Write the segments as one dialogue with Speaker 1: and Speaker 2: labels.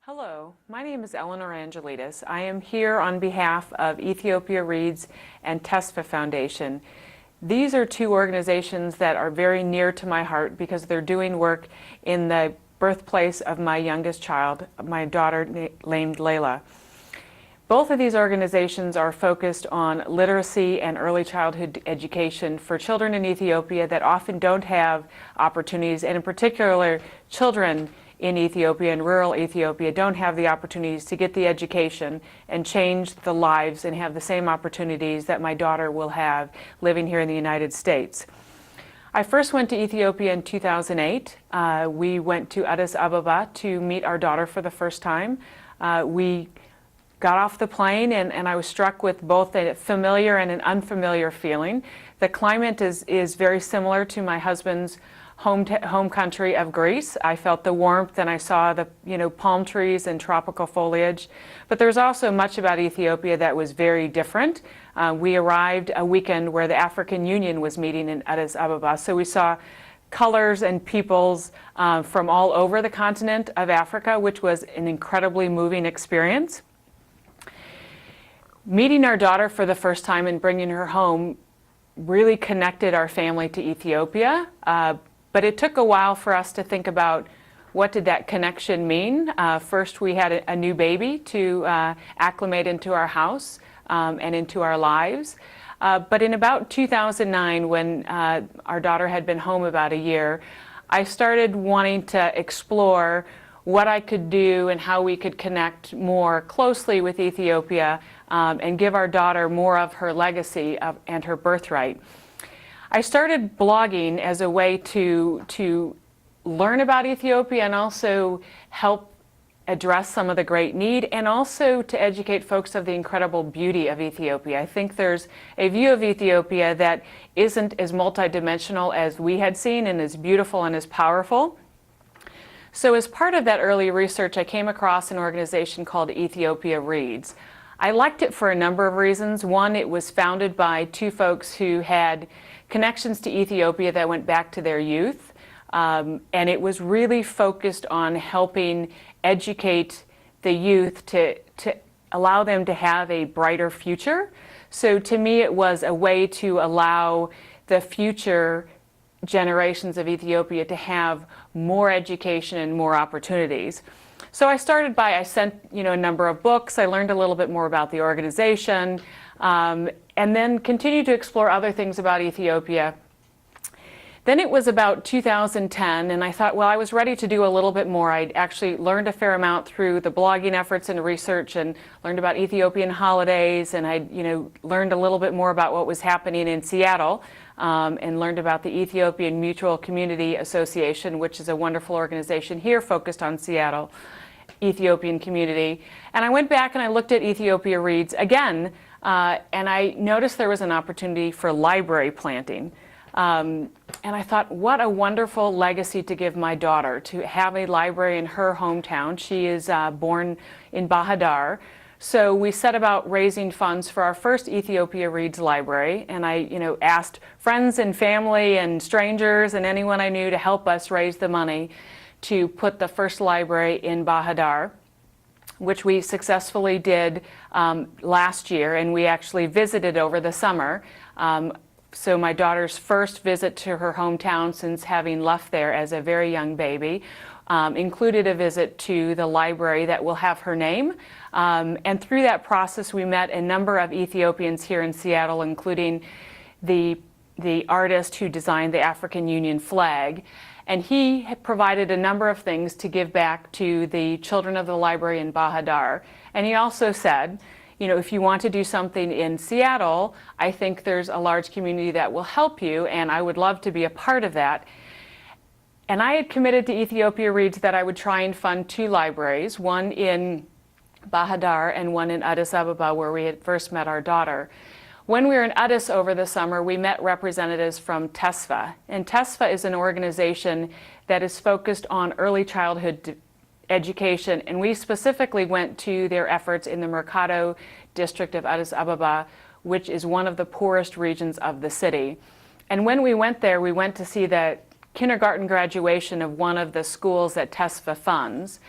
Speaker 1: Hello, my name is Ellenore Angelidis. I am here on behalf of Ethiopia Reads and TESFA Foundation. These are two organizations that are very near to my heart because they're doing work in the birthplace of my youngest child, my daughter named Layla. Both of these organizations are focused on literacy and early childhood education for children in Ethiopia that often don't have opportunities, and in particular, children in Ethiopia and rural Ethiopia don't have the opportunities to get the education and change the lives and have the same opportunities that my daughter will have living here in the United States. I first went to Ethiopia in 2008. We went to Addis Ababa to meet our daughter for the first time. We got off the plane and I was struck with both a familiar and an unfamiliar feeling. The climate is very similar to my husband's home country of Greece. I felt the warmth and I saw the palm trees and tropical foliage. But there's also much about Ethiopia that was very different. We arrived a weekend where the African Union was meeting in Addis Ababa. So we saw colors and peoples from all over the continent of Africa, which was an incredibly moving experience. Meeting our daughter for the first time and bringing her home really connected our family to Ethiopia. But it took a while for us to think about what did that connection mean. First, we had a new baby to acclimate into our house and into our lives. But in about 2009, when our daughter had been home about a year, I started wanting to explore what I could do and how we could connect more closely with Ethiopia and give our daughter more of her legacy and her birthright. I started blogging as a way to learn about Ethiopia and also help address some of the great need and also to educate folks of the incredible beauty of Ethiopia. I think there's a view of Ethiopia that isn't as multidimensional as we had seen and as beautiful and as powerful. So as part of that early research, I came across an organization called Ethiopia Reads. I liked it for a number of reasons. One, it was founded by two folks who had connections to Ethiopia that went back to their youth. And it was really focused on helping educate the youth to allow them to have a brighter future. So to me, it was a way to allow the future generations of Ethiopia to have more education and more opportunities. So I started by, I sent a number of books, I learned a little bit more about the organization, and then continued to explore other things about Ethiopia. Then it was about 2010, and I thought, well, I was ready to do a little bit more. I'd actually learned a fair amount through the blogging efforts and research and learned about Ethiopian holidays, and I'd learned a little bit more about what was happening in Seattle, and learned about the Ethiopian Mutual Community Association, which is a wonderful organization here focused on Seattle, Ethiopian community. And I went back and I looked at Ethiopia Reads again, and I noticed there was an opportunity for library planting. And I thought, what a wonderful legacy to give my daughter, to have a library in her hometown. She is born in Bahadar. So we set about raising funds for our first Ethiopia Reads library, and I asked friends and family and strangers and anyone I knew to help us raise the money to put the first library in Bahadar, which we successfully did last year, and we actually visited over the summer. So my daughter's first visit to her hometown since having left there as a very young baby included a visit to the library that will have her name. And through that process, we met a number of Ethiopians here in Seattle, including the artist who designed the African Union flag. And he had provided a number of things to give back to the children of the library in Bahadar. And he also said, if you want to do something in Seattle, I think there's a large community that will help you, and I would love to be a part of that. And I had committed to Ethiopia Reads that I would try and fund two libraries, one in Bahadar and one in Addis Ababa, where we had first met our daughter. When we were in Addis over the summer, we met representatives from TESFA. And TESFA is an organization that is focused on early childhood education, and we specifically went to their efforts in the Mercado district of Addis Ababa, which is one of the poorest regions of the city. And when we went there, we went to see the kindergarten graduation of one of the schools that TESFA funds.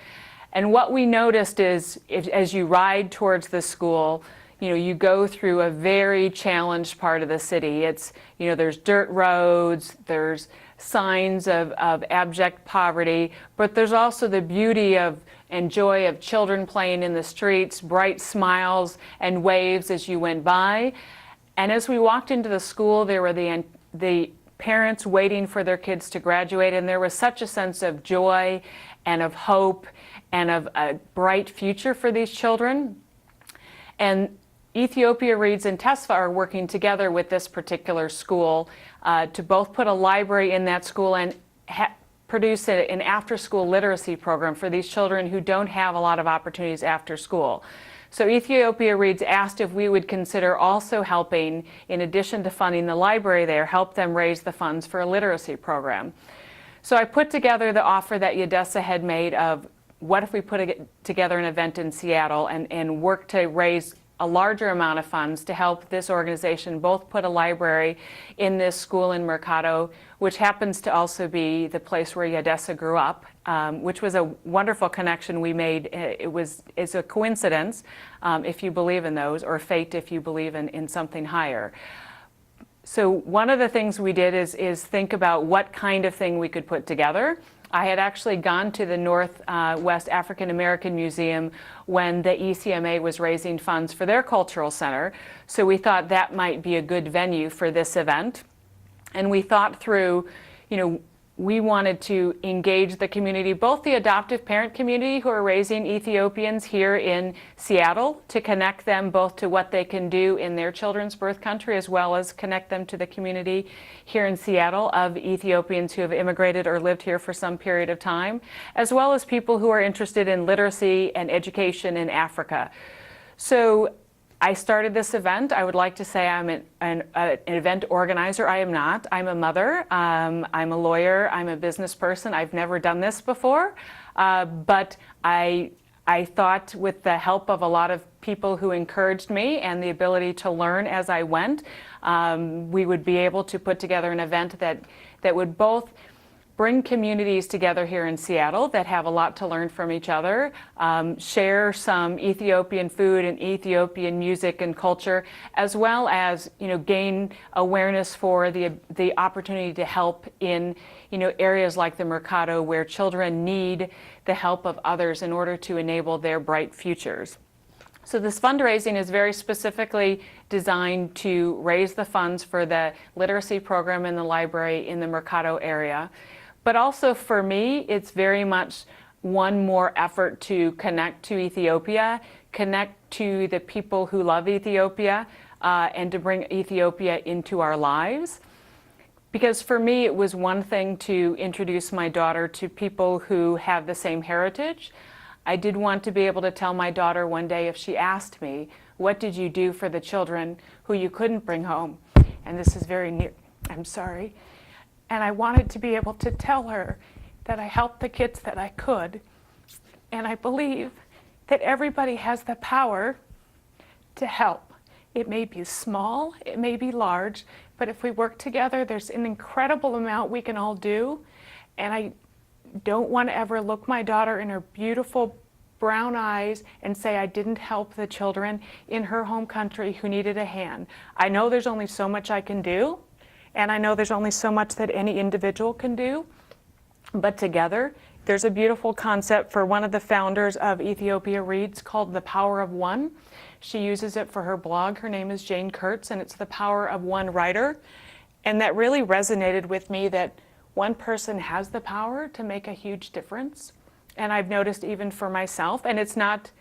Speaker 1: And what we noticed is, as you ride towards the school, you go through a very challenged part of the city. It's, there's dirt roads, there's signs of abject poverty, but there's also the beauty and joy of children playing in the streets, bright smiles and waves as you went by. And as we walked into the school, there were the parents waiting for their kids to graduate, and there was such a sense of joy and of hope and of a bright future for these children. And Ethiopia Reads and TESFA are working together with this particular school to both put a library in that school and produce an after-school literacy program for these children who don't have a lot of opportunities after school. So Ethiopia Reads asked if we would consider also helping, in addition to funding the library there, help them raise the funds for a literacy program. So I put together the offer that Yadessa had made of what if we put together an event in Seattle and work to raise a larger amount of funds to help this organization both put a library in this school in Mercado, which happens to also be the place where Yadessa grew up, which was a wonderful connection we made. It's a coincidence, if you believe in those, or fate if you believe in something higher. So one of the things we did is think about what kind of thing we could put together. I had actually gone to the Northwest African American Museum when the ECMA was raising funds for their cultural center, so we thought that might be a good venue for this event. And we thought through, we wanted to engage the community, both the adoptive parent community who are raising Ethiopians here in Seattle, to connect them both to what they can do in their children's birth country, as well as connect them to the community here in Seattle of Ethiopians who have immigrated or lived here for some period of time, as well as people who are interested in literacy and education in Africa. So I started this event. I would like to say I'm an event organizer. I am not. I'm a mother. I'm a lawyer. I'm a business person. I've never done this before, but I thought with the help of a lot of people who encouraged me and the ability to learn as I went, we would be able to put together an event that would both bring communities together here in Seattle that have a lot to learn from each other, share some Ethiopian food and Ethiopian music and culture, as well as gain awareness for the opportunity to help in areas like the Mercado, where children need the help of others in order to enable their bright futures. So this fundraising is very specifically designed to raise the funds for the literacy program in the library in the Mercado area. But also for me, it's very much one more effort to connect to Ethiopia, connect to the people who love Ethiopia, and to bring Ethiopia into our lives. Because for me, it was one thing to introduce my daughter to people who have the same heritage. I did want to be able to tell my daughter one day, if she asked me, what did you do for the children who you couldn't bring home? And this is very near, I'm sorry. And I wanted to be able to tell her that I helped the kids that I could. And I believe that everybody has the power to help. It may be small, it may be large, but if we work together, there's an incredible amount we can all do. And I don't want to ever look my daughter in her beautiful brown eyes and say I didn't help the children in her home country who needed a hand. I know there's only so much I can do, and I know there's only so much that any individual can do, but together, there's a beautiful concept for one of the founders of Ethiopia Reads called The Power of One. She uses it for her blog. Her name is Jane Kurtz, and it's The Power of One Writer. And that really resonated with me, that one person has the power to make a huge difference. And I've noticed even for myself, and it's not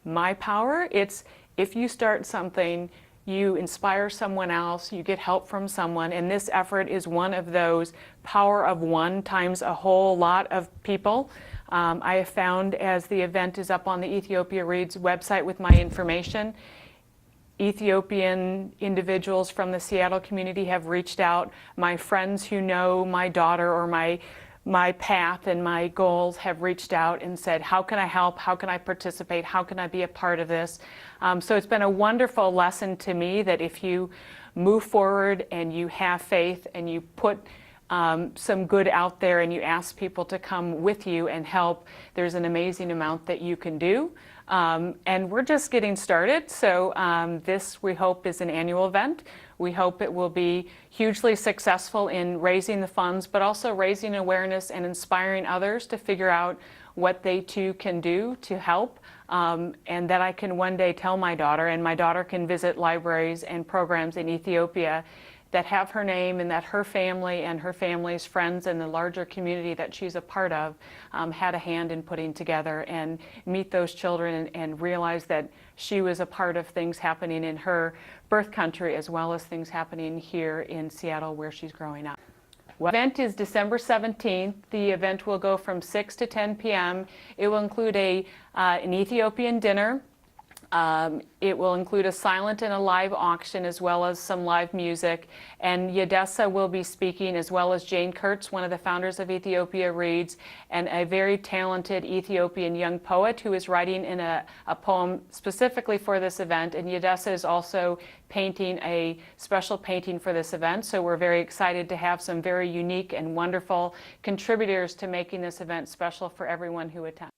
Speaker 1: my power, it's if you start something, you inspire someone else, you get help from someone, and this effort is one of those power of one times a whole lot of people. I have found, as the event is up on the Ethiopia Reads website with my information, Ethiopian individuals from the Seattle community have reached out. My friends who know my daughter or my path and my goals have reached out and said, how can I help? How can I participate? How can I be a part of this? So it's been a wonderful lesson to me that if you move forward and you have faith and you put some good out there and you ask people to come with you and help, there's an amazing amount that you can do. And we're just getting started, so this, we hope, is an annual event. We hope it will be hugely successful in raising the funds, but also raising awareness and inspiring others to figure out what they too can do to help, and that I can one day tell my daughter, and my daughter can visit libraries and programs in Ethiopia that have her name, and that her family and her family's friends and the larger community that she's a part of had a hand in putting together, and meet those children and realize that she was a part of things happening in her birth country as well as things happening here in Seattle where she's growing up. The event is December 17th. The event will go from 6 to 10 p.m. It will include an Ethiopian dinner. It will include a silent and a live auction as well as some live music, and Yedessa will be speaking as well as Jane Kurtz, one of the founders of Ethiopia Reads, and a very talented Ethiopian young poet who is writing in a poem specifically for this event, and Yedessa is also painting a special painting for this event, so we're very excited to have some very unique and wonderful contributors to making this event special for everyone who attends.